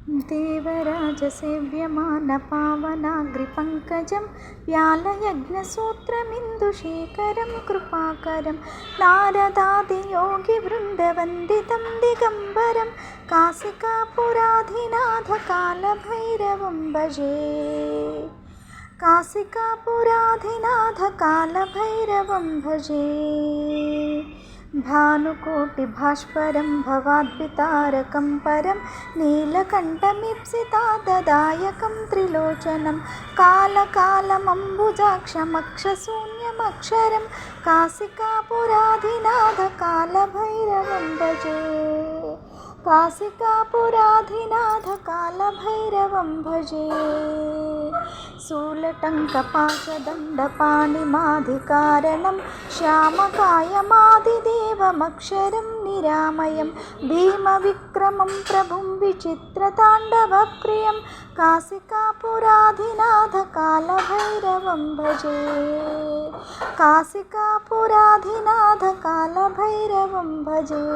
देवराजसेव्यमानपावनाग्रिपङ्कजं व्यालयज्ञसूत्रमिन्दुशेखरं कृपाकरं नारदादियोगिवृन्दवन्दितं दिगम्बरं काशिकापुराधिनाथकालभैरवं भजे। काशिकापुराधिनाथकालभैरवं भजे। भानुकोटिभास्वरं भवाद्वितारकं परं नीलकण्ठमीप्सिताददायकं त्रिलोचनं कालकालमम्बुजाक्षमक्षशून्यमक्षरं काशिकापुराधिनाथकालभैरवं भजे। काशिकापुराधिनाथकालभैरवं भजे। शूलटङ्कपाशदण्डपाणिमाधिकारणं श्यामकायमादिदेवमक्षरं निरामयं भीमविक्रमं प्रभुं विचित्रताण्डवप्रियं काशिकापुराधिनाथकालभैरवं भजे। काशिकापुराधिनाथकालभैरवं भजे।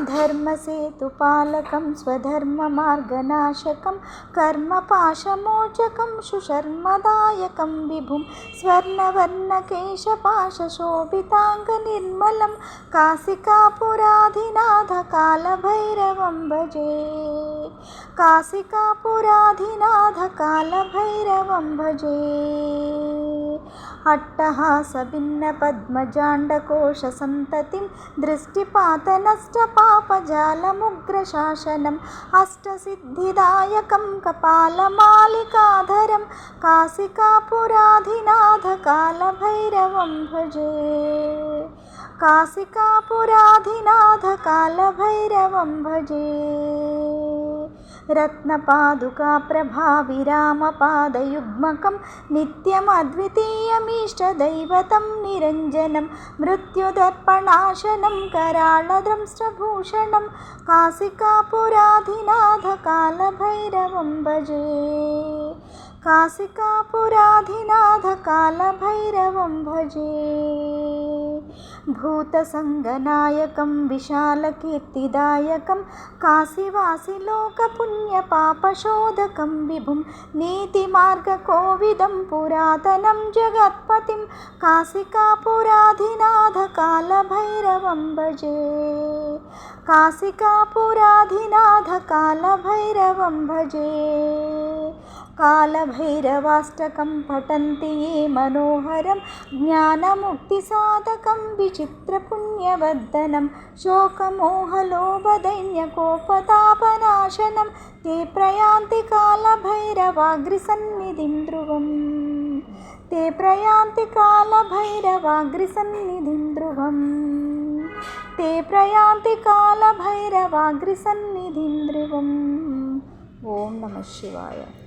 धर्मसेतुपालकं स्वधर्ममार्गनाशकं कर्मपाशमोचकं सुशर्मदायकं विभुं स्वर्णवर्णकेशपाशशोभिताङ्गनिर्मलं काशिकापुराधिनाथकालभैरवं भजे। काशिकापुराधिनाथकालभैरवं भजे। अट्टहासभिन्नपद्मजाण्डकोशसन्ततिं दृष्टिपातनष्टपापजालमुग्रशासनम् अष्टसिद्धिदायकं कपालमालिकाधरं काशिकापुराधिनाथकालभैरवं भजे। काशिकापुराधिनाथकालभैरवं भजे। रत्नपादुकाप्रभाविरामपादयुग्मकं नित्यमद्वितीयमीष्टदैवतं निरञ्जनं मृत्युदर्पणाशनं कराळदंष्ट्रभूषणं काशिकापुराधिनाथकालभैरवं भजे। काशिकापुराधिनाथकालभैरवं भजे। भूतसङ्गनायकं विशालकीर्तिदायकं काशीवासिलोकपुण्यपापशोधकं विभुं नीतिमार्गकोविदं पुरातनं जगत्पतिं काशिकापुराधिनाथकालभैरवं भजे। काशिकापुराधिनाथकालभैरवं भजे। कालभैरवाष्टकं पठन्ति ये मनोहरं ज्ञानमुक्तिसाधकं विचित्रपुण्यवर्धनं शोकमोहलोभदैन्यकोपतापनाशनं ते प्रयान्ति कालभैरवाग्रसन्निधिं ध्रुवम्। ते प्रयान्ति कालभैरवाग्रसन्निधिं ध्रुवम्। ते प्रयान्ति कालभैरवाग्रसन्निधिं ध्रुवम्। ओम नमः शिवाय।